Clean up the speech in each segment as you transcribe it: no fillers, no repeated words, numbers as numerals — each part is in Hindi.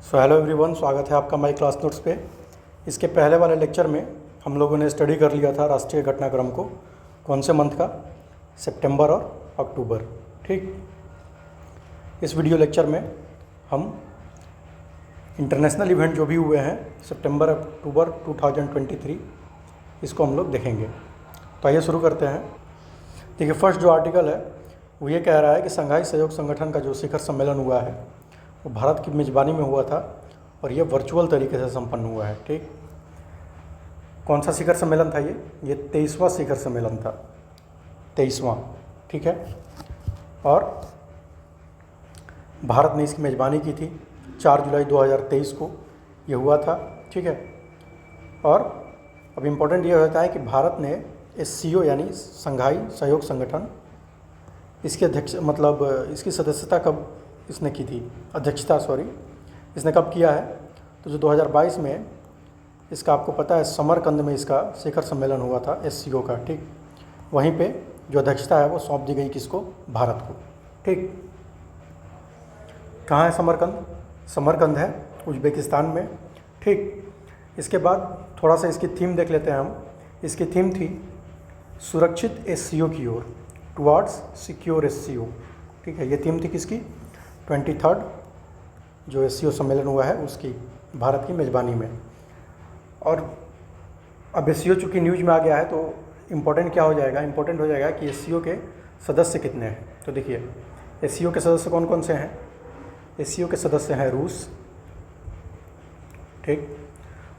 हेलो एवरीवन, स्वागत है आपका माई क्लास नोट्स पे। इसके पहले वाले लेक्चर में हम लोगों ने स्टडी कर लिया था राष्ट्रीय घटनाक्रम को। कौन से मंथ का? सितंबर और अक्टूबर। ठीक, इस वीडियो लेक्चर में हम इंटरनेशनल इवेंट जो भी हुए हैं सितंबर अक्टूबर 2023 इसको हम लोग देखेंगे। तो आइए शुरू करते हैं। देखिए, फर्स्ट जो आर्टिकल है वो ये कह रहा है कि संघाई सहयोग संगठन का जो शिखर सम्मेलन हुआ है वो भारत की मेज़बानी में हुआ था और ये वर्चुअल तरीके से संपन्न हुआ है। ठीक, कौन सा शिखर सम्मेलन था? ये 23वां शिखर सम्मेलन था, 23वां। ठीक है, और भारत ने इसकी मेज़बानी की थी। 4 जुलाई 2023 को ये हुआ था। ठीक है, और अब इम्पोर्टेंट ये होता है कि भारत ने SCO यानी संघाई सहयोग संगठन इसके अध्यक्ष इसकी सदस्यता कब इसने की थी? अध्यक्षता इसने कब किया है? तो जो 2022 में इसका आपको पता है समरकंद में इसका शिखर सम्मेलन हुआ था SCO का। ठीक, वहीं पे जो अध्यक्षता है वो सौंप दी गई किसको? भारत को। ठीक, कहाँ है समरकंद? समरकंद है उज्बेकिस्तान में। ठीक, इसके बाद थोड़ा सा इसकी थीम देख लेते हैं हम। इसकी थीम थी सुरक्षित SCO की ओर, टुवार्ड्स सिक्योर SCO। ठीक है, ये थीम थी किसकी? 23rd जो SCO सम्मेलन हुआ है उसकी, भारत की मेज़बानी में। और अब SCO चूँकि न्यूज़ में आ गया है तो इम्पोर्टेंट क्या हो जाएगा? इम्पोर्टेंट हो जाएगा कि SCO के सदस्य कितने हैं। तो देखिए, SCO के सदस्य कौन कौन से हैं? SCO के सदस्य हैं रूस, ठीक,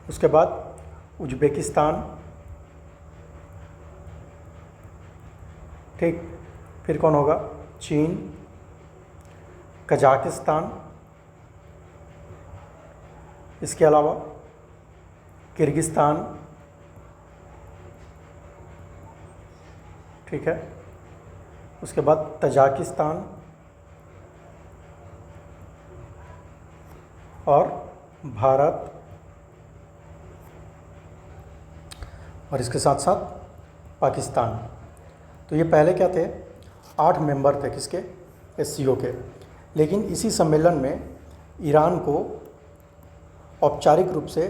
उसके बाद उज्बेकिस्तान, ठीक, फिर कौन होगा? चीन, कजाकिस्तान, इसके अलावा किर्गिस्तान, ठीक है, उसके बाद तजाकिस्तान और भारत, और इसके साथ साथ पाकिस्तान। तो ये पहले क्या थे? 8 मेंबर थे किसके? SCO के। लेकिन इसी सम्मेलन में ईरान को औपचारिक रूप से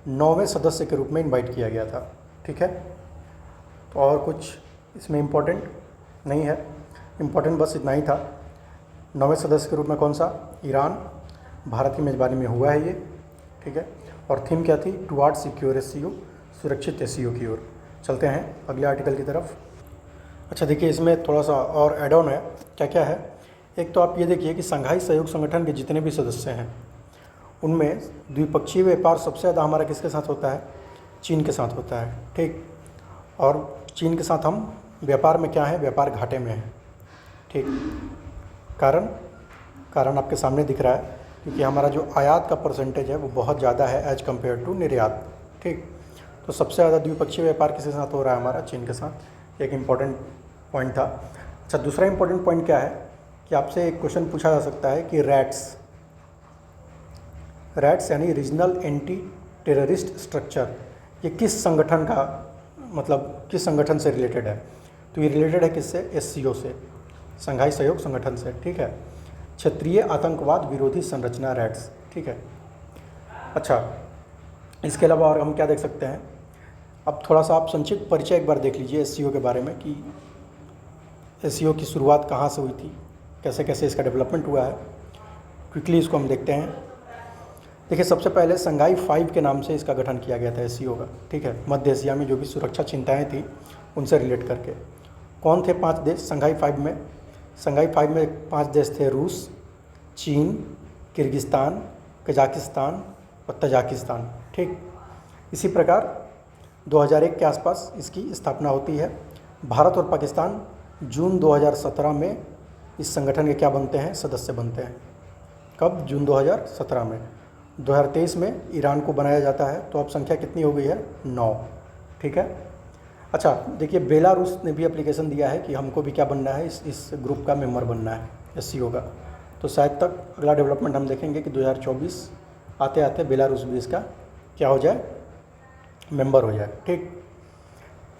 9वें सदस्य के रूप में इनवाइट किया गया था। ठीक है, तो और कुछ इसमें इम्पोर्टेंट नहीं है, इम्पोर्टेंट बस इतना ही था। 9वें सदस्य के रूप में कौन सा? ईरान, भारत की मेज़बानी में हुआ है ये। ठीक है, और थीम क्या थी? टुवार्ड सिक्योर SCO, सुरक्षित SCO की ओर। चलते हैं अगले आर्टिकल की तरफ। अच्छा, देखिए, इसमें थोड़ा सा और एड ऑन है। क्या क्या है? एक तो आप ये देखिए कि संघाई सहयोग संगठन के जितने भी सदस्य हैं उनमें द्विपक्षीय व्यापार सबसे ज़्यादा हमारा किसके साथ होता है? चीन के साथ होता है। ठीक, और चीन के साथ हम व्यापार में क्या है? व्यापार घाटे में है। ठीक, कारण आपके सामने दिख रहा है, क्योंकि हमारा जो आयात का परसेंटेज है वो बहुत ज़्यादा है एज कम्पेयर टू निर्यात। ठीक, तो सबसे ज़्यादा द्विपक्षीय व्यापार किसके साथ हो रहा है? हमारा चीन के साथ। एक इम्पॉर्टेंट पॉइंट था। अच्छा, दूसरा इम्पॉर्टेंट पॉइंट क्या है कि आपसे एक क्वेश्चन पूछा जा सकता है कि रैट्स यानी रीजनल एंटी टेररिस्ट स्ट्रक्चर, ये किस संगठन का किस संगठन से रिलेटेड है? तो ये रिलेटेड है किससे? SCO से, संघाई सहयोग संगठन से। ठीक है, क्षेत्रीय आतंकवाद विरोधी संरचना रैट्स। ठीक है, अच्छा, इसके अलावा और हम क्या देख सकते हैं? अब थोड़ा सा आप संक्षिप्त परिचय एक बार देख लीजिए SCO के बारे में कि SCO की शुरुआत कहाँ से हुई थी, कैसे कैसे इसका डेवलपमेंट हुआ है। क्विकली इसको हम देखते हैं। देखिए, सबसे पहले संघाई 5 के नाम से इसका गठन किया गया था SCO का। ठीक है, मध्य एशिया में जो भी सुरक्षा चिंताएं थी उनसे रिलेट करके। कौन थे 5 देश संघाई 5 में? संघाई 5 में 5 देश थे: रूस, चीन, किर्गिस्तान, कजाकिस्तान और तजाकिस्तान। ठीक, इसी प्रकार 2001 के आसपास इसकी स्थापना होती है। भारत और पाकिस्तान जून 2017 में इस संगठन के क्या बनते हैं? सदस्य बनते हैं। कब? जून 2017 में। 2023 में ईरान को बनाया जाता है। तो अब संख्या कितनी हो गई है? 9। ठीक है, अच्छा, देखिए, बेलारूस ने भी एप्लीकेशन दिया है कि हमको भी क्या बनना है? इस ग्रुप का मेंबर बनना है SCO का। तो शायद तक अगला डेवलपमेंट हम देखेंगे कि 2024 आते आते बेलारूस भी इसका क्या हो जाए? मेंबर हो जाए। ठीक,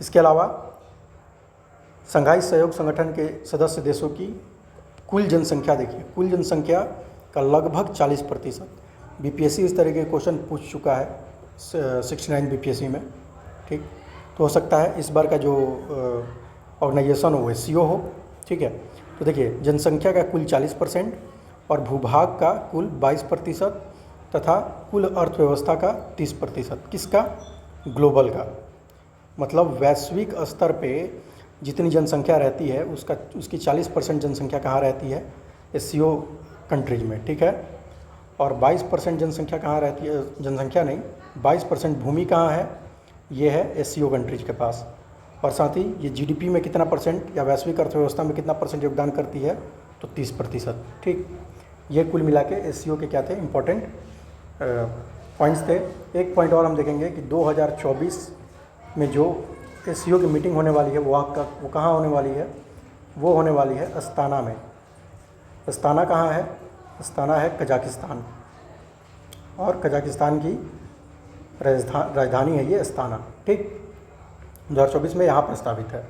इसके अलावा संघाई सहयोग संगठन के सदस्य देशों की कुल जनसंख्या देखिए, कुल जनसंख्या का लगभग 40% बीपीएससी इस तरह के क्वेश्चन पूछ चुका है 69 बीपीएससी में, ठीक। तो हो सकता है इस बार का जो ऑर्गेनाइजेशन हो वो एससीओ हो, ठीक है। तो देखिए, जनसंख्या का कुल 40% और भूभाग का कुल 22% तथा कुल अर्थव्यवस्था का 30%। किसका? ग्लोबल का। मतलब वैश्विक स्तर पे जितनी जनसंख्या रहती है उसकी 40% जनसंख्या कहाँ रहती है? एससीओ कंट्रीज में, ठीक है। और 22% जनसंख्या कहाँ रहती है? जनसंख्या नहीं, 22% भूमि कहाँ है? ये है एससीओ कंट्रीज के पास। और साथ ही ये जीडीपी में कितना परसेंट या वैश्विक अर्थव्यवस्था में कितना परसेंट योगदान करती है? तो 30%, ठीक। ये कुल मिला के एससीओ के क्या थे? इम्पोर्टेंट पॉइंट्स थे। एक पॉइंट और हम देखेंगे कि 2024 में जो एससीओ की मीटिंग होने वाली है वो कहाँ होने वाली है? वो होने वाली है अस्ताना में। अस्ताना कहाँ है? अस्ताना है कजाकिस्तान, और कजाकिस्तान की राजधानी है ये अस्ताना, ठीक। 2024 में यहाँ प्रस्तावित है।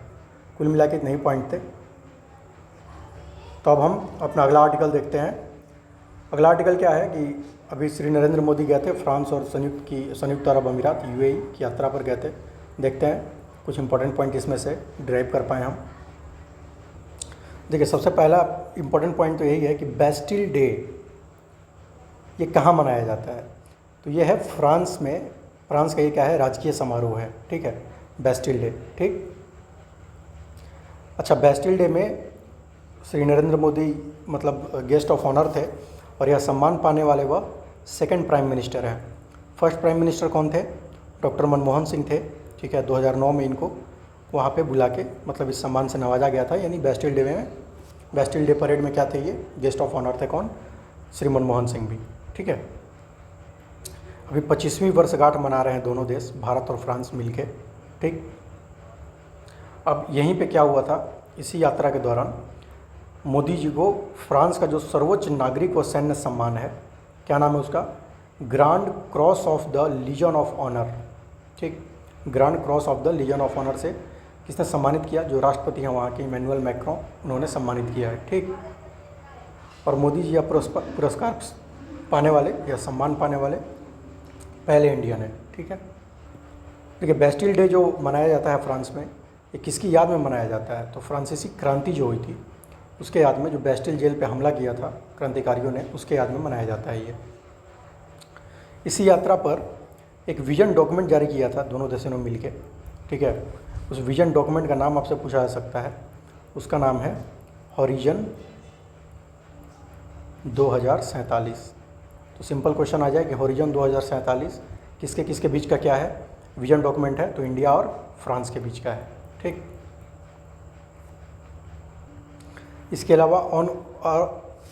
कुल मिला के इतने ही पॉइंट थे। तो अब हम अपना अगला आर्टिकल देखते हैं। अगला आर्टिकल क्या है कि अभी श्री नरेंद्र मोदी गए थे फ्रांस और संयुक्त अरब अमीरात यूएई की यात्रा पर गए थे। देखते हैं कुछ इंपॉर्टेंट पॉइंट इसमें से ड्राइव कर पाएँ हम। देखिए, सबसे पहला इम्पोर्टेंट पॉइंट तो यही है कि बेस्टिल डे ये कहाँ मनाया जाता है? तो ये है फ्रांस में। फ्रांस का ये क्या है? राजकीय समारोह है, ठीक है, बेस्टिल डे, ठीक। अच्छा, बेस्टिल डे में श्री नरेंद्र मोदी मतलब गेस्ट ऑफ ऑनर थे, और यह सम्मान पाने वाले वह सेकंड प्राइम मिनिस्टर हैं। फर्स्ट प्राइम मिनिस्टर कौन थे? डॉक्टर मनमोहन सिंह थे, ठीक है। 2009 में इनको वहाँ पे बुला के मतलब इस सम्मान से नवाजा गया था, यानी बेस्टिल डे में। बेस्टिल डे परेड में क्या थे? ये गेस्ट ऑफ ऑनर थे। कौन? श्री मनमोहन सिंह भी, ठीक है। अभी 25वीं वर्षगांठ मना रहे हैं दोनों देश, भारत और फ्रांस मिलके, ठीक। अब यहीं पे क्या हुआ था? इसी यात्रा के दौरान मोदी जी को फ्रांस का जो सर्वोच्च नागरिक व सैन्य सम्मान है, क्या नाम है उसका? Grand cross of the legion of honour, ठीक। Grand cross of the legion of honour से किसने सम्मानित किया? जो राष्ट्रपति हैं वहाँ के इमैनुअल मैक्रों, उन्होंने सम्मानित किया है, ठीक। और मोदी जी यह पुरस्कार पाने वाले या सम्मान पाने वाले पहले इंडियन है, ठीक है। देखिए, बेस्टिल डे जो मनाया जाता है फ्रांस में, ये किसकी याद में मनाया जाता है? तो फ्रांसीसी क्रांति जो हुई थी उसके याद में, जो बेस्टिल जेल पे हमला किया था क्रांतिकारियों ने, उसके याद में मनाया जाता है ये। इसी यात्रा पर एक विजन डॉक्यूमेंट जारी किया था दोनों देशों ने मिलके, ठीक है। उस विजन डॉक्यूमेंट का नाम आपसे पूछा जा सकता है। उसका नाम है हॉरिजन 2047। तो सिंपल क्वेश्चन आ जाए कि हॉरिजन 2047 किसके किसके बीच का क्या है? विजन डॉक्यूमेंट है। तो इंडिया और फ्रांस के बीच का है, ठीक। इसके अलावा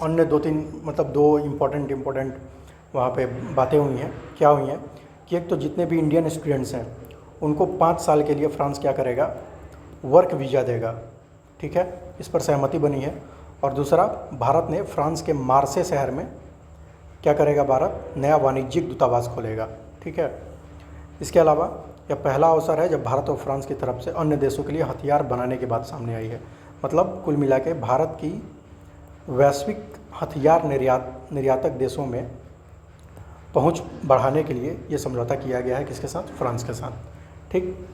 अन्य दो इम्पोर्टेंट वहाँ पे बातें हुई हैं। क्या हुई हैं कि एक तो जितने भी इंडियन स्टूडेंट्स हैं उनको 5 साल के लिए फ्रांस क्या करेगा? वर्क वीज़ा देगा, ठीक है। इस पर सहमति बनी है। और दूसरा, भारत ने फ्रांस के मार्से शहर में क्या करेगा? भारत नया वाणिज्यिक दूतावास खोलेगा, ठीक है। इसके अलावा यह पहला अवसर है जब भारत और फ्रांस की तरफ से अन्य देशों के लिए हथियार बनाने की बात सामने आई है। मतलब कुल मिला के भारत की वैश्विक हथियार निर्यातक देशों में पहुंच बढ़ाने के लिए ये समझौता किया गया है। किसके साथ? फ्रांस के साथ, ठीक।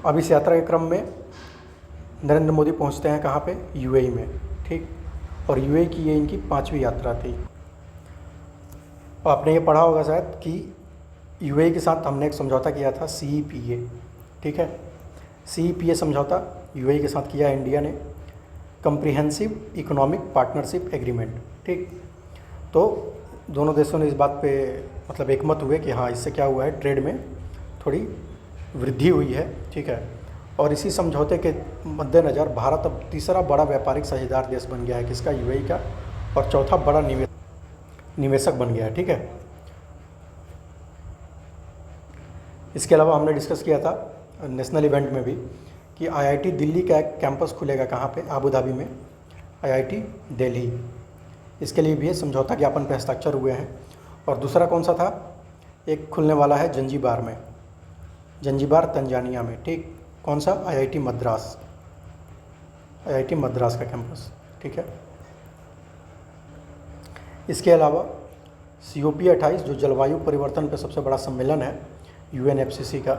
अब इस यात्रा के क्रम में नरेंद्र मोदी पहुंचते हैं कहाँ पे? यूएई में, ठीक। और यूएई की ये इनकी 5वीं यात्रा थी। आपने ये पढ़ा होगा शायद कि यूएई के साथ हमने एक समझौता किया था, CEPA, ठीक है। CEPA समझौता यूएई के साथ किया इंडिया ने, कम्प्रिहेंसिव इकोनॉमिक पार्टनरशिप एग्रीमेंट, ठीक। तो दोनों देशों ने इस बात पे मतलब एकमत हुए कि हाँ, इससे क्या हुआ है? ट्रेड में थोड़ी वृद्धि हुई है, ठीक है। और इसी समझौते के मद्देनज़र भारत अब तीसरा बड़ा व्यापारिक साझेदार देश बन गया है। किसका? यूएई का। और चौथा बड़ा निवेशक बन गया है, ठीक है। इसके अलावा हमने डिस्कस किया था नेशनल इवेंट में भी कि IIT दिल्ली का एक कैंपस खुलेगा कहाँ पे? आबू धाबी में, IIT दिल्ली। इसके लिए भी ये समझौता ज्ञापन पे हस्ताक्षर हुए हैं। और दूसरा कौन सा था? एक खुलने वाला है जंजीबार में, जंजीबार तंजानिया में, ठीक। कौन सा? IIT मद्रास, IIT मद्रास का कैंपस, ठीक है। इसके अलावा COP28 जो जलवायु परिवर्तन पे सबसे बड़ा सम्मेलन है UNFCCC का,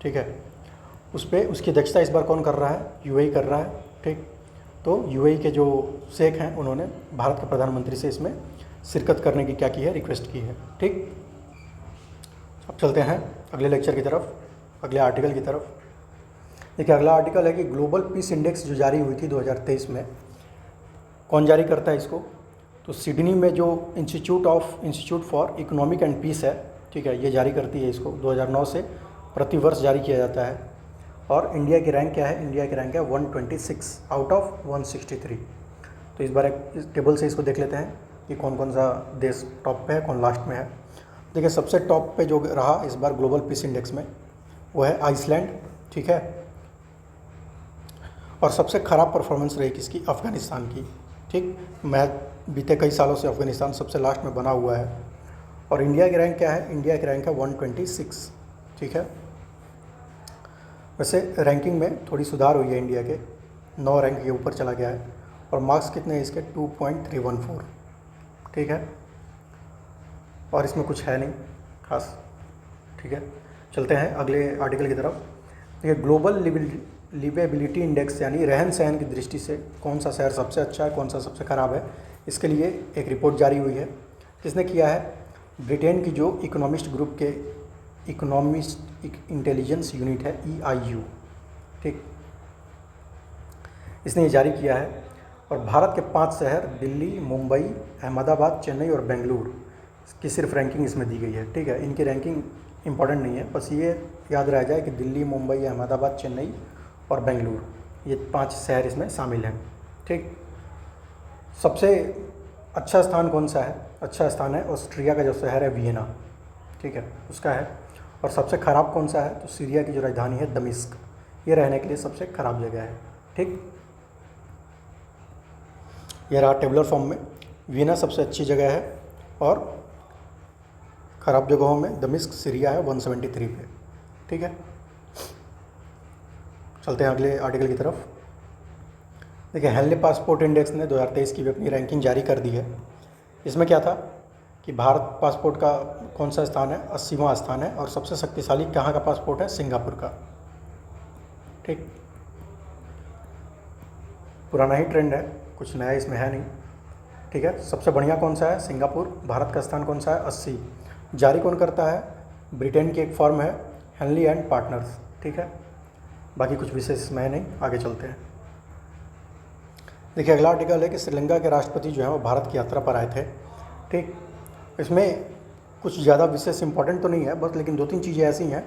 ठीक है, उस पर उसकी अध्यक्षता इस बार कौन कर रहा है? UAE कर रहा है, ठीक। तो UAE के जो शेख हैं उन्होंने भारत के प्रधानमंत्री से इसमें शिरकत करने की क्या की है? रिक्वेस्ट की है, ठीक। अब चलते हैं अगले लेक्चर की तरफ, अगले आर्टिकल की तरफ। देखिए अगला आर्टिकल है कि ग्लोबल पीस इंडेक्स जो जारी हुई थी 2023 में, कौन जारी करता है इसको? तो सिडनी में जो institute for economic and peace है, ठीक है, ये जारी करती है इसको। 2009 से प्रतिवर्ष जारी किया जाता है। और इंडिया की रैंक क्या है? इंडिया की रैंक है 126 आउट ऑफ 163। तो इस बार इस टेबल से इसको देख लेते हैं कि कौन कौन सा देश टॉप पे है, कौन लास्ट में है। देखिए सबसे टॉप पे जो रहा इस बार ग्लोबल पीस इंडेक्स में वो है आइसलैंड, ठीक है। और सबसे ख़राब परफॉर्मेंस रही किसकी? अफ़गानिस्तान की, ठीक। मैं बीते कई सालों से अफ़गानिस्तान सबसे लास्ट में बना हुआ है। और इंडिया की रैंक क्या है? इंडिया की रैंक है 126, ठीक है। वैसे रैंकिंग में थोड़ी सुधार हुई है इंडिया के, 9 रैंक के ऊपर चला गया है। और मार्क्स कितने हैं इसके? 2.314, ठीक है। और इसमें कुछ है नहीं खास, ठीक है। चलते हैं अगले आर्टिकल की तरफ। देखिए ग्लोबल लिवेबिलिटी इंडेक्स यानी रहन सहन की दृष्टि से कौन सा शहर सबसे अच्छा है, कौन सा सबसे ख़राब है, इसके लिए एक रिपोर्ट जारी हुई है। किसने किया है? ब्रिटेन की जो इकोनॉमिस्ट ग्रुप के इकोनॉमिस्ट इंटेलिजेंस यूनिट है EIU, ठीक, इसने ये जारी किया है। और भारत के 5 शहर दिल्ली, मुंबई, अहमदाबाद, चेन्नई और बेंगलुरु की सिर्फ रैंकिंग इसमें दी गई है, ठीक है। इनकी रैंकिंग इंपॉर्टेंट नहीं है, बस ये याद रह जाए कि दिल्ली, मुंबई, अहमदाबाद, चेन्नई और बेंगलुरु ये 5 शहर इसमें शामिल हैं, ठीक। सबसे अच्छा स्थान कौन सा है? अच्छा स्थान है ऑस्ट्रिया का जो शहर है वियना, ठीक है, उसका है। और सबसे ख़राब कौन सा है? तो सीरिया की जो राजधानी है दमिश्क, ये रहने के लिए सबसे ख़राब जगह है, ठीक। ये रहा टेबुलर फॉर्म में, वियना सबसे अच्छी जगह है और ख़राब जगहों में दमिश्क, सीरिया है 173 पे, ठीक है। चलते हैं अगले आर्टिकल की तरफ। देखिए हेनले पासपोर्ट इंडेक्स ने 2023 की भी अपनी रैंकिंग जारी कर दी है। इसमें क्या था कि भारत पासपोर्ट का कौन सा स्थान है? 80वां स्थान है। और सबसे शक्तिशाली कहाँ का पासपोर्ट है? सिंगापुर का, ठीक। पुराना ही ट्रेंड है, कुछ नया इसमें है नहीं, ठीक है। सबसे बढ़िया कौन सा है? सिंगापुर। भारत का स्थान कौन सा है? 80। जारी कौन करता है? ब्रिटेन की एक फर्म है हेनली एंड पार्टनर्स, ठीक है। बाकी कुछ विशेष इसमें है नहीं, आगे चलते हैं। देखिए अगला आर्टिकल है कि श्रीलंका के राष्ट्रपति जो है वो भारत की यात्रा पर आए थे, ठीक। इसमें कुछ ज़्यादा विशेष इंपॉर्टेंट तो नहीं है बस, लेकिन 2-3 चीज़ें ऐसी हैं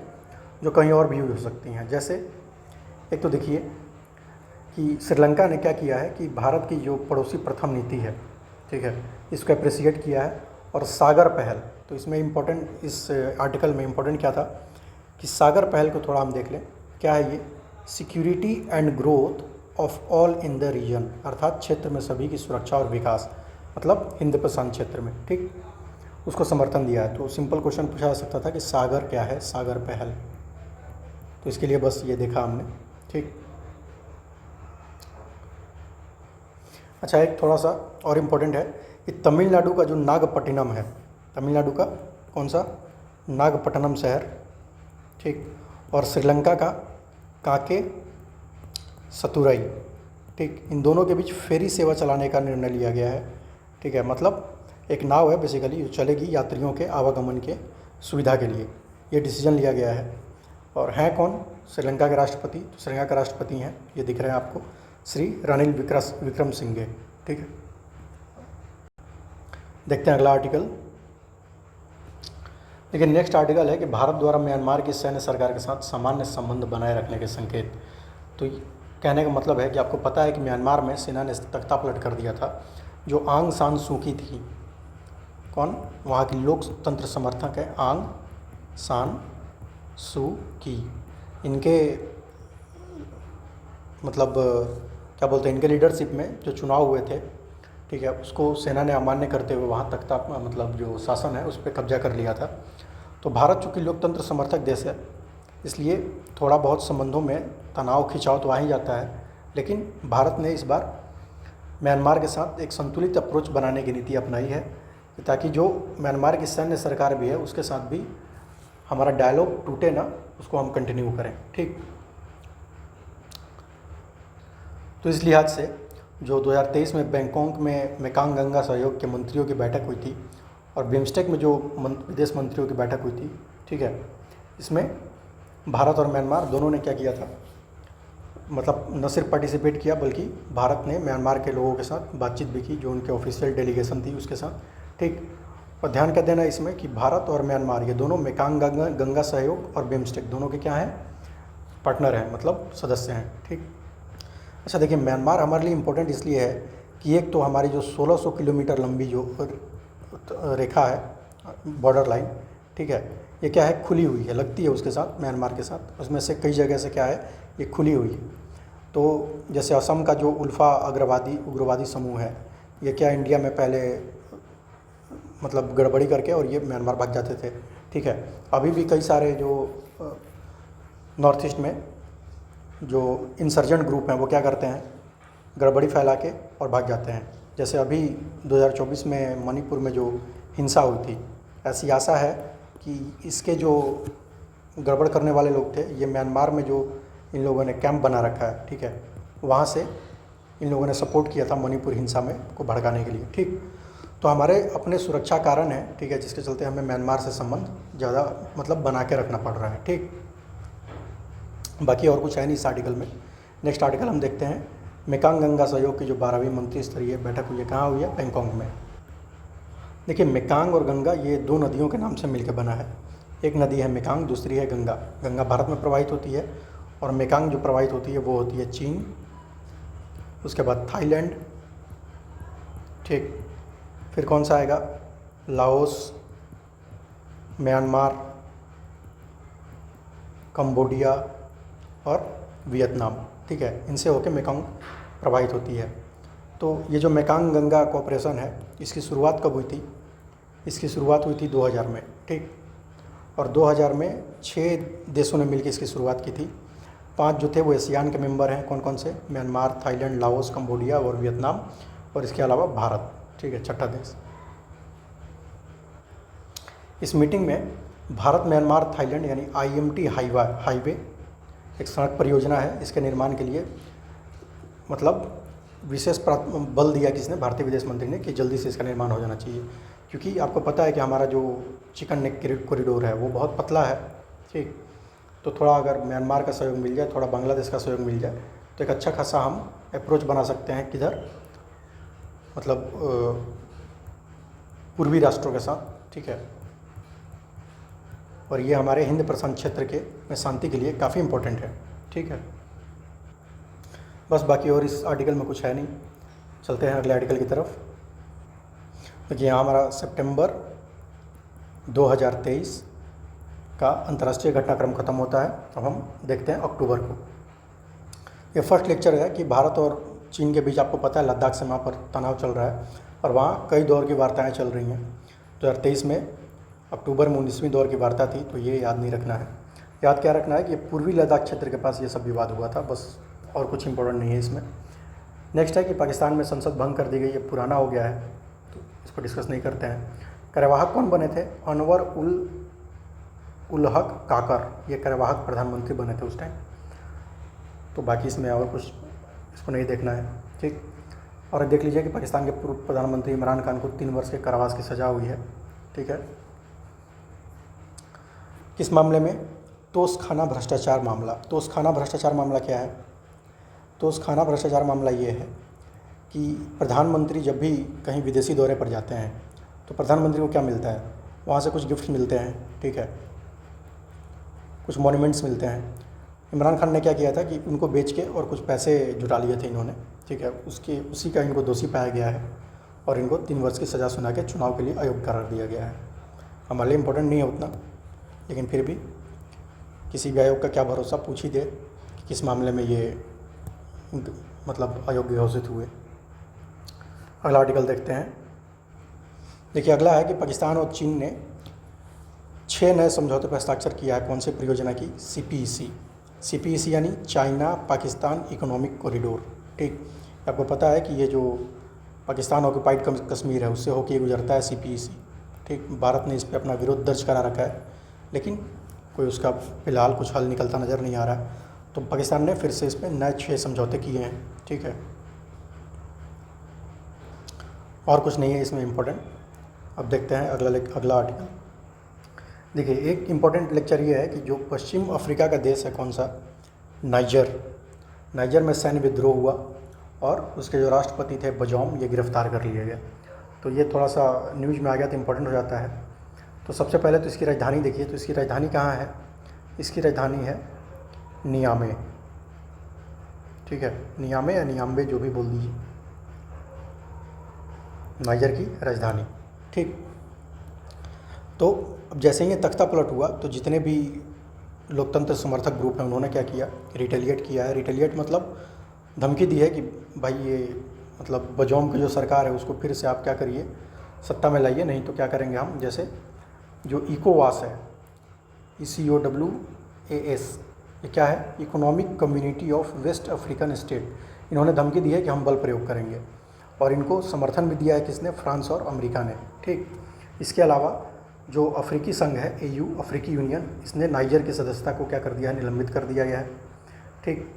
जो कहीं और भी हो सकती हैं। जैसे एक तो देखिए कि श्रीलंका ने क्या किया है कि भारत की जो पड़ोसी प्रथम नीति है, ठीक है, इसको अप्रिसिएट किया है। और सागर पहल, तो इसमें इम्पोर्टेंट, इस आर्टिकल में इम्पोर्टेंट क्या था कि सागर पहल को थोड़ा हम देख लें। क्या है ये? Security and growth of all in the region, अर्थात क्षेत्र में सभी की सुरक्षा और विकास, मतलब हिंद प्रशांत क्षेत्र में, ठीक, उसको समर्थन दिया है। तो सिंपल क्वेश्चन पूछा जा सकता था कि सागर क्या है? सागर पहल। तो इसके लिए बस ये देखा हमने, ठीक। अच्छा एक थोड़ा सा और इम्पोर्टेंट है कि तमिलनाडु का जो नागपट्टिनम है, तमिलनाडु का कौन सा? नागपट्टनम शहर, ठीक। और श्रीलंका का काके सतुरई, ठीक, इन दोनों के बीच फेरी सेवा चलाने का निर्णय लिया गया है, ठीक है। मतलब एक नाव है बेसिकली जो चलेगी यात्रियों के आवागमन के सुविधा के लिए, ये डिसीजन लिया गया है। और हैं कौन? श्रीलंका के राष्ट्रपति। तो श्रीलंका के राष्ट्रपति हैं, ये दिख रहे हैं आपको, श्री रनिल विक्रमसिंघे, ठीक है। देखते हैं अगला आर्टिकल। देखिए नेक्स्ट आर्टिकल है कि भारत द्वारा म्यांमार की सैन्य सरकार के साथ सामान्य संबंध बनाए रखने के संकेत। तो कहने का मतलब है कि आपको पता है कि म्यांमार में सेना ने तख्ता पलट कर दिया था। जो आंग सान सू की थी, कौन? वहाँ की लोकतंत्र समर्थक है आंग सान सू की। इनके मतलब क्या बोलते हैं, इनके लीडरशिप में जो चुनाव हुए थे, ठीक है, उसको सेना ने अमान्य करते हुए वहाँ तख्ता मतलब जो शासन है उस पर कब्जा कर लिया था। तो भारत चूँकि लोकतंत्र समर्थक देश है, इसलिए थोड़ा बहुत संबंधों में तनाव खिंचाव तो आ ही जाता है। लेकिन भारत ने इस बार म्यांमार के साथ एक संतुलित अप्रोच बनाने की नीति अपनाई है, कि ताकि जो म्यांमार की सैन्य सरकार भी है उसके साथ भी हमारा डायलॉग टूटे ना, उसको हम कंटिन्यू करें। ठीक, तो इस लिहाज से जो 2023 में बैंकॉक में मेकांग गंगा सहयोग के मंत्रियों की बैठक हुई थी और बिम्स्टेक में जो विदेश मंत्रियों की बैठक हुई थी, ठीक है, इसमें भारत और म्यांमार दोनों ने क्या किया था, मतलब न सिर्फ पार्टिसिपेट किया बल्कि भारत ने म्यांमार के लोगों के साथ बातचीत भी की, जो उनके ऑफिशियल डेलीगेशन थी उसके साथ। ठीक, और ध्यान क्या देना इसमें कि भारत और म्यांमार ये दोनों मेकांग गंगा सहयोग और बिम्स्टेक दोनों के क्या हैं, पार्टनर हैं, मतलब सदस्य हैं। ठीक, अच्छा देखिए, म्यांमार हमारे लिए इम्पोर्टेंट इसलिए है कि एक तो हमारी जो 1600 किलोमीटर लंबी जो रेखा है, बॉर्डर लाइन, ठीक है, ये क्या है, खुली हुई है, लगती है उसके साथ, म्यांमार के साथ। उसमें से कई जगह से क्या है, ये खुली हुई है। तो जैसे असम का जो उल्फा उग्रवादी समूह है, ये क्या इंडिया में पहले मतलब गड़बड़ी करके और ये म्यांमार भाग जाते थे। ठीक है, अभी भी कई सारे जो नॉर्थ ईस्ट में जो इंसर्जेंट ग्रुप हैं वो क्या करते हैं, गड़बड़ी फैला के और भाग जाते हैं। जैसे अभी 2024 में मणिपुर में जो हिंसा हुई थी, ऐसी आशा है कि इसके जो गड़बड़ करने वाले लोग थे, ये म्यांमार में जो इन लोगों ने कैंप बना रखा है, ठीक है, वहाँ से इन लोगों ने सपोर्ट किया था मणिपुर हिंसा में को भड़काने के लिए। ठीक, तो हमारे अपने सुरक्षा कारण हैं, ठीक है, जिसके चलते हमें म्यांमार से संबंध ज़्यादा मतलब बना के रखना पड़ रहा है। ठीक, बाकी और कुछ है नहीं इस आर्टिकल में। नेक्स्ट आर्टिकल हम देखते हैं, मेकांग गंगा सहयोग की जो 12वीं मंत्री स्तरीय बैठक हुई है, कहाँ हुई है, बैंकॉक में। देखिए, मेकांग और गंगा ये दो नदियों के नाम से मिलकर बना है। एक नदी है मेकांग, दूसरी है गंगा। गंगा भारत में प्रवाहित होती है और मेकांग जो प्रवाहित होती है वो होती है चीन, उसके बाद थाईलैंड, ठीक, फिर कौन सा आएगा, लाओस, म्यांमार, कंबोडिया और वियतनाम। ठीक है, इनसे होकर मेकांग प्रवाहित होती है। तो ये जो मेकांग गंगा कोऑपरेशन है, इसकी शुरुआत कब हुई थी, इसकी शुरुआत हुई थी 2000 में। ठीक, और 2000 में 6 देशों ने मिलकर इसकी शुरुआत की थी। 5 जो थे वो एशियान के मेंबर हैं, कौन कौन से, म्यांमार, थाईलैंड, लाओस, कंबोडिया और वियतनाम, और इसके अलावा भारत। ठीक है, छठा देश। इस मीटिंग में भारत म्यांमार थाईलैंड यानी IMT हाईवे एक सड़क परियोजना है, इसके निर्माण के लिए मतलब विशेष बल दिया किसने, भारतीय विदेश मंत्री ने, कि जल्दी से इसका निर्माण हो जाना चाहिए। क्योंकि आपको पता है कि हमारा जो चिकन नेक कॉरिडोर है वो बहुत पतला है। ठीक, तो थोड़ा अगर म्यांमार का सहयोग मिल जाए, थोड़ा बांग्लादेश का सहयोग मिल जाए, तो एक अच्छा खासा हम अप्रोच बना सकते हैं, किधर, मतलब पूर्वी राष्ट्रों के साथ। ठीक है, और ये हमारे हिंद प्रशांत क्षेत्र के में शांति के लिए काफ़ी इम्पोर्टेंट है। ठीक है, बस बाकी और इस आर्टिकल में कुछ है नहीं। चलते हैं अगले आर्टिकल की तरफ। देखिए, यहाँ हमारा सितंबर 2023 का अंतर्राष्ट्रीय घटनाक्रम खत्म होता है। अब हम देखते हैं अक्टूबर को। ये फर्स्ट लेक्चर है कि भारत और चीन के बीच, आपको पता है लद्दाख से वहाँ पर तनाव चल रहा है और वहाँ कई दौर की वार्ताएं चल रही हैं। 2023 में अक्टूबर में 19वीं दौर की वार्ता थी, तो ये याद नहीं रखना है। याद क्या रखना है कि पूर्वी लद्दाख क्षेत्र के पास ये सब विवाद हुआ था, बस, और कुछ इंपॉर्टेंट नहीं है इसमें। नेक्स्ट है कि पाकिस्तान में संसद भंग कर दी गई, ये पुराना हो गया है तो इसको डिस्कस नहीं करते हैं। कार्यवाहक कौन बने थे, अनवर उल हक काकर, ये कार्यवाहक प्रधानमंत्री बने थे उस टाइम। तो बाकी इसमें और कुछ इसको नहीं देखना है। ठीक, और देख लीजिए कि पाकिस्तान के पूर्व प्रधानमंत्री इमरान खान को 3 वर्ष के कारावास की सज़ा हुई है। ठीक है, किस मामले में, तोशखाना भ्रष्टाचार मामला। तोशखाना भ्रष्टाचार मामला क्या है, तोशखाना भ्रष्टाचार मामला ये है कि प्रधानमंत्री जब भी कहीं विदेशी दौरे पर जाते हैं तो प्रधानमंत्री को क्या मिलता है, वहाँ से कुछ गिफ्ट मिलते हैं। ठीक है, कुछ मॉन्यूमेंट्स मिलते हैं। इमरान खान ने क्या किया था कि उनको बेच के और कुछ पैसे जुटा लिए थे इन्होंने। ठीक है, उसी का इनको दोषी पाया गया है और इनको 3 वर्ष की सज़ा सुना के चुनाव के लिए अयोग्य करार दिया गया है। हमारे लिए इम्पोर्टेंट नहीं है उतना, लेकिन फिर भी किसी भी आयोग का क्या भरोसा, पूछ ही दे कि किस मामले में ये मतलब अयोग्य घोषित हुए। अगला आर्टिकल देखते हैं। देखिए, अगला है कि पाकिस्तान और चीन ने 6 नए समझौते पर हस्ताक्षर किया है। कौन सी परियोजना की, CPEC यानी चाइना पाकिस्तान इकोनॉमिक कॉरिडोर। ठीक, आपको पता है कि ये जो पाकिस्तान ऑक्यूपाइड कश्मीर है, उससे होके गुजरता है CPEC। ठीक, भारत ने इस पर अपना विरोध दर्ज करा रखा है, लेकिन कोई उसका फ़िलहाल कुछ हल निकलता नज़र नहीं आ रहा है। तो पाकिस्तान ने फिर से इस पर नए 6 समझौते किए हैं। ठीक है, और कुछ नहीं है इसमें इम्पोर्टेंट। अब देखते हैं अगला आर्टिकल। देखिए, एक इम्पॉर्टेंट लेक्चर ये है कि जो पश्चिम अफ्रीका का देश है, कौन सा, नाइजर में सैन्य विद्रोह हुआ और उसके जो राष्ट्रपति थे बजौम, ये गिरफ्तार कर लिए गए। तो ये थोड़ा सा न्यूज़ में आ गया तो इम्पोर्टेंट हो जाता है। तो सबसे पहले तो इसकी राजधानी देखिए, तो इसकी राजधानी कहाँ है? इसकी राजधानी है नियामे। ठीक है, नियामे या नियाम्बे, जो भी बोल दीजिए, नाइजर की राजधानी। ठीक, तो अब जैसे ही ये तख्ता पलट हुआ तो जितने भी लोकतंत्र समर्थक ग्रुप हैं उन्होंने क्या किया, रिटेलिएट किया है। रिटेलिएट मतलब धमकी दी है कि भाई ये मतलब बजौम की जो सरकार है उसको फिर से आप क्या करिए, सत्ता में लाइए, नहीं तो क्या करेंगे हम। जैसे जो इकोवास है, ECOWAS, ये क्या है, economic community of west African state, इन्होंने धमकी दी है कि हम बल प्रयोग करेंगे। और इनको समर्थन भी दिया है किसने, फ्रांस और अमेरिका ने। ठीक, इसके अलावा जो अफ्रीकी संघ है AU, अफ्रीकी यूनियन, इसने नाइजर की सदस्यता को क्या कर दिया है, निलंबित कर दिया गया है। ठीक,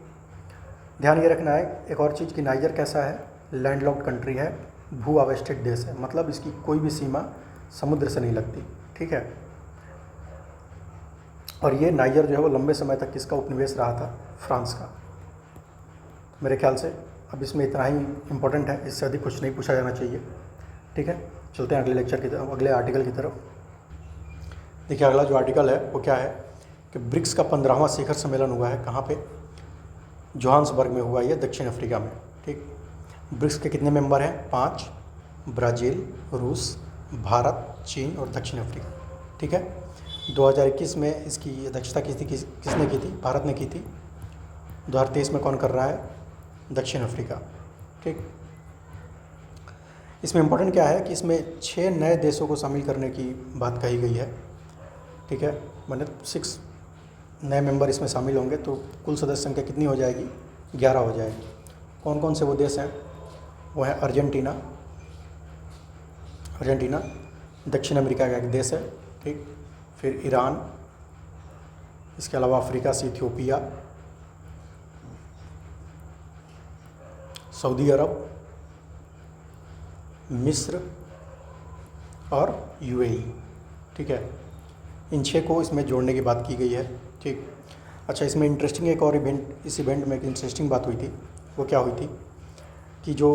ध्यान ये रखना है एक और चीज़ कि नाइजर कैसा है, लैंडलॉक्ड कंट्री है, भू आवेष्टित देश है, मतलब इसकी कोई भी सीमा समुद्र से नहीं लगती। ठीक है, और ये नाइजर जो है वो लंबे समय तक किसका उपनिवेश रहा था, फ्रांस का। मेरे ख्याल से अब इसमें इतना ही इम्पोर्टेंट है, इससे अधिक कुछ नहीं पूछा जाना चाहिए। ठीक है, चलते हैं अगले लेक्चर की तरफ, अगले आर्टिकल की तरफ। देखिए, अगला जो आर्टिकल है वो क्या है कि ब्रिक्स का 15वां शिखर सम्मेलन हुआ है, कहाँ पे, जोहान्सबर्ग में हुआ, ये दक्षिण अफ्रीका में। ठीक, ब्रिक्स के कितने मेंबर हैं, 5, ब्राज़ील, रूस, भारत, चीन और दक्षिण अफ्रीका। ठीक है, 2021 में इसकी अध्यक्षता किसने की थी, भारत ने की थी। 2023 में कौन कर रहा है, दक्षिण अफ्रीका। ठीक, इसमें इम्पोर्टेंट क्या है कि इसमें 6 नए देशों को शामिल करने की बात कही गई है। ठीक है, मैंने 6 नए मेंबर इसमें शामिल होंगे, तो कुल सदस्य संख्या कितनी हो जाएगी, 11 हो जाएगी। कौन कौन से वो देश हैं, वो है अर्जेंटीना, दक्षिण अमेरिका का एक देश है। ठीक, फिर ईरान, इसके अलावा अफ्रीका से इथियोपिया, सऊदी अरब, मिस्र और UAE। ठीक है, इन 6 को इसमें जोड़ने की बात की गई है। ठीक, अच्छा, इसमें इंटरेस्टिंग एक और इस इवेंट में एक इंटरेस्टिंग बात हुई थी। वो क्या हुई थी कि जो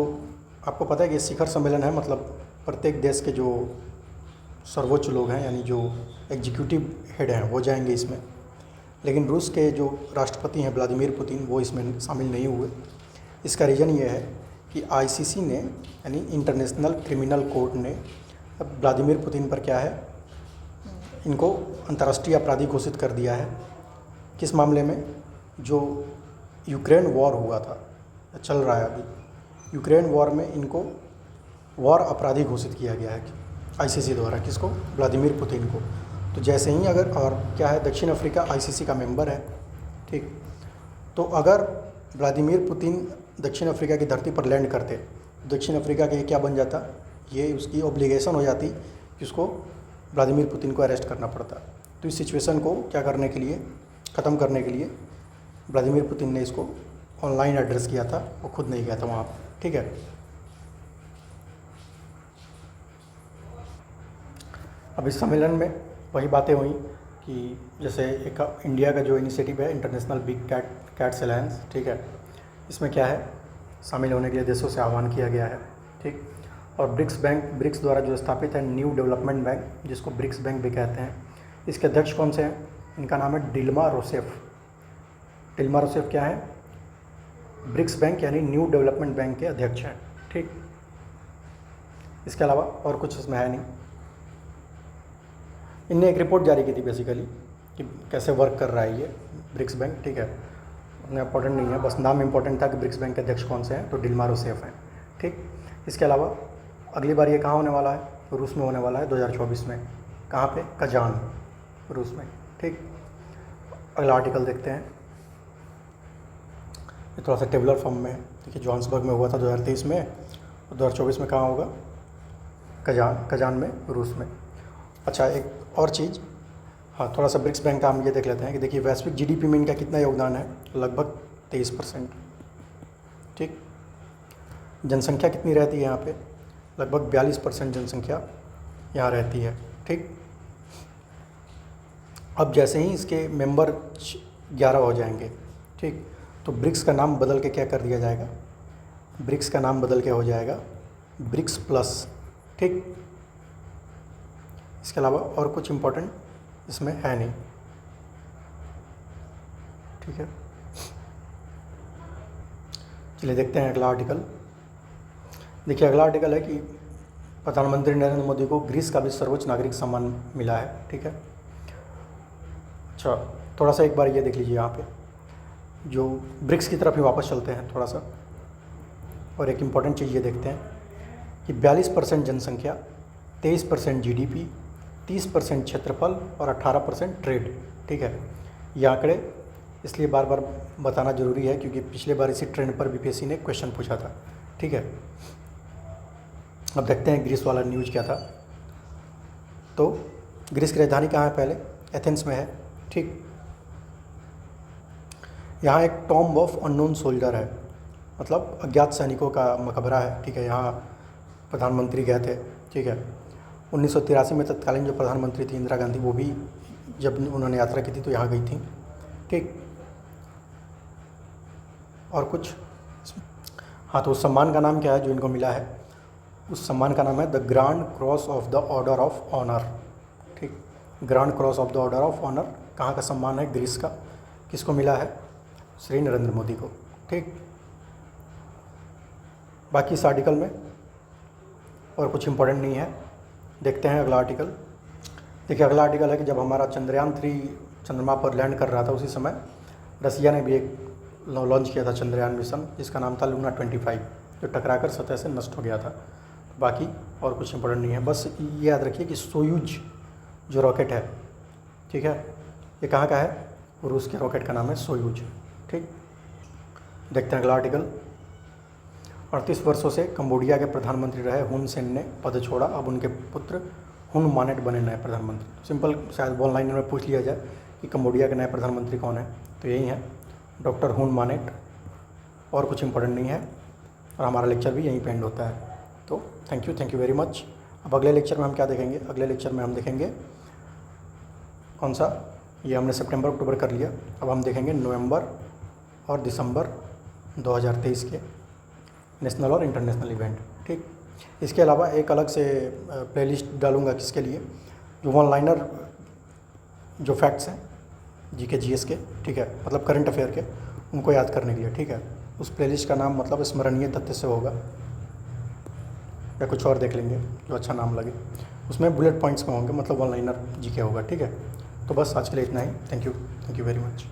आपको पता है कि शिखर सम्मेलन है, मतलब प्रत्येक देश के जो सर्वोच्च लोग हैं, यानी जो एग्जीक्यूटिव हेड हैं, वो जाएंगे इसमें। लेकिन रूस के जो राष्ट्रपति हैं व्लादिमीर पुतिन, वो इसमें शामिल नहीं हुए। इसका रीज़न ये है कि ICC ने, यानी इंटरनेशनल क्रिमिनल कोर्ट ने, अब व्लादिमीर पुतिन पर क्या है, इनको अंतर्राष्ट्रीय अपराधी घोषित कर दिया है। किस मामले में, जो यूक्रेन वॉर हुआ था, चल रहा है अभी, यूक्रेन वॉर में इनको वॉर अपराधी घोषित किया गया है ICC द्वारा। किसको, व्लादिमीर पुतिन को। तो जैसे ही अगर, और क्या है, दक्षिण अफ्रीका ICC का मेंबर है। ठीक, तो अगर व्लादिमीर पुतिन दक्षिण अफ्रीका की धरती पर लैंड करते, दक्षिण अफ्रीका के क्या बन जाता, ये उसकी ऑब्लिगेशन हो जाती कि उसको व्लादिमीर पुतिन को अरेस्ट करना पड़ता। तो इस सिचुएशन को क्या करने के लिए, ख़त्म करने के लिए व्लादिमीर पुतिन ने इसको ऑनलाइन एड्रेस किया था, वो खुद नहीं गया था वहाँ पर। ठीक है, अब इस सम्मेलन में वही बातें हुई कि जैसे एक इंडिया का जो इनिशिएटिव है, इंटरनेशनल बिग कैट्स अलायंस। ठीक है, इसमें क्या है, शामिल होने के लिए देशों से आह्वान किया गया है। ठीक, और ब्रिक्स द्वारा जो स्थापित है न्यू डेवलपमेंट बैंक, जिसको ब्रिक्स बैंक भी कहते हैं, इसके अध्यक्ष कौन से हैं, इनका नाम है डिल्मा रूसेफ। डिल्मा रूसेफ क्या है, ब्रिक्स बैंक यानी न्यू डेवलपमेंट बैंक के अध्यक्ष हैं। ठीक, इसके अलावा और कुछ इसमें है नहीं। इनने एक रिपोर्ट जारी की थी बेसिकली कि कैसे वर्क कर रहा है ये ब्रिक्स बैंक। ठीक है, उतना इम्पोर्टेंट नहीं है, बस नाम इम्पोर्टेंट था कि ब्रिक्स बैंक के अध्यक्ष कौन से हैं, तो डिल्मा रूसेफ हैं। ठीक, इसके अलावा अगली बार ये कहाँ होने वाला है, रूस में होने वाला है 2024 में। कहाँ पे, कजान, रूस में। ठीक, अगला आर्टिकल देखते हैं, ये थोड़ा सा टेबुलर फॉर्म में है। देखिए, जोहान्सबर्ग में हुआ था 2023 में, 2024 में कहाँ होगा? कजान में, रूस में। अच्छा, एक और चीज़, हाँ, थोड़ा सा ब्रिक्स बैंक का हम ये देख लेते हैं कि देखिए वैश्विक जीडीपी में इनका कितना योगदान है? लगभग 23%। ठीक। जनसंख्या कितनी रहती है यहाँ पे? लगभग 42% जनसंख्या यहाँ रहती है। ठीक। अब जैसे ही इसके मेंबर 11 हो जाएंगे, ठीक, तो ब्रिक्स का नाम बदल के क्या कर दिया जाएगा? ब्रिक्स का नाम बदल के हो जाएगा ब्रिक्स प्लस। ठीक। इसके अलावा और कुछ इम्पोर्टेंट इसमें है नहीं। ठीक है, चलिए देखते हैं अगला आर्टिकल। देखिए अगला आर्टिकल है कि प्रधानमंत्री नरेंद्र मोदी को ग्रीस का भी सर्वोच्च नागरिक सम्मान मिला है। ठीक है। अच्छा, थोड़ा सा एक बार ये देख लीजिए यहाँ पे, जो ब्रिक्स की तरफ ही वापस चलते हैं थोड़ा सा, और एक इम्पॉर्टेंट चीज़ ये देखते हैं कि 42% जनसंख्या, 23% जीडीपी, 30% क्षेत्रफल और 18% ट्रेड। ठीक है, ये आंकड़े इसलिए बार बार बताना ज़रूरी है क्योंकि पिछले बार इसी ट्रेंड पर बीपीएससी ने क्वेश्चन पूछा था। ठीक है, अब देखते हैं ग्रीस वाला न्यूज़ क्या था। तो ग्रीस की राजधानी कहाँ है? पहले एथेंस में है। ठीक। यहाँ एक टॉम्ब ऑफ अननोन सोल्जर है, मतलब अज्ञात सैनिकों का मकबरा है। ठीक है, यहाँ प्रधानमंत्री गए थे। ठीक है, 1983 में तत्कालीन जो प्रधानमंत्री थी इंदिरा गांधी, वो भी जब उन्होंने यात्रा की थी तो यहाँ गई थी। ठीक। और कुछ, हाँ, तो उस सम्मान का नाम क्या है जो इनको मिला है? उस सम्मान का नाम है the grand cross of the order of honour. ठीक, grand cross of the order of honour कहाँ का सम्मान है? ग्रीस का। किसको मिला है? श्री नरेंद्र मोदी को। ठीक। बाकी इस आर्टिकल में और कुछ इम्पोर्टेंट नहीं है। देखते हैं अगला आर्टिकल। देखिए अगला आर्टिकल है कि जब हमारा चंद्रयान 3 चंद्रमा पर लैंड कर रहा था उसी समय रसिया ने भी एक लॉन्च किया था चंद्रयान मिशन, जिसका नाम था लूना 25, जो टकराकर सतह से नष्ट हो गया था। बाकी और कुछ इम्पोर्टेंट नहीं है, बस ये याद रखिए कि सोयूज जो रॉकेट है, ठीक है, ये कहाँ का है? रूस के रॉकेट का नाम है सोयूज। ठीक। देखते हैं अगला आर्टिकल। 38 वर्षों से कंबोडिया के प्रधानमंत्री रहे हुन सेन ने पद छोड़ा, अब उनके पुत्र हुन मानेट बने नए प्रधानमंत्री। सिंपल, शायद ऑनलाइन में पूछ लिया जाए कि कंबोडिया के नए प्रधानमंत्री कौन है, तो यही है डॉक्टर हुन मानेट। और कुछ इंपॉर्टेंट नहीं है और हमारा लेक्चर भी यहीं पे एंड होता है। तो थैंक यू वेरी मच। अब अगले लेक्चर में हम क्या देखेंगे? अगले लेक्चर में हम देखेंगे कौन सा, ये हमने सितंबर अक्टूबर कर लिया, अब हम देखेंगे नवंबर और दिसंबर 2023 के नेशनल और इंटरनेशनल इवेंट। ठीक। इसके अलावा एक अलग से प्लेलिस्ट डालूंगा किसके लिए, जो वन लाइनर जो फैक्ट्स हैं जीके जीएस के, ठीक है, मतलब करंट अफेयर के, उनको याद करने के लिए। ठीक है, उस प्लेलिस्ट का नाम मतलब स्मरणीय तथ्य से होगा या कुछ और देख लेंगे जो अच्छा नाम लगे। उसमें बुलेट पॉइंट्स में होंगे, मतलब वन लाइनर जीके होगा। ठीक है, तो बस आज के लिए इतना ही। Thank you very much.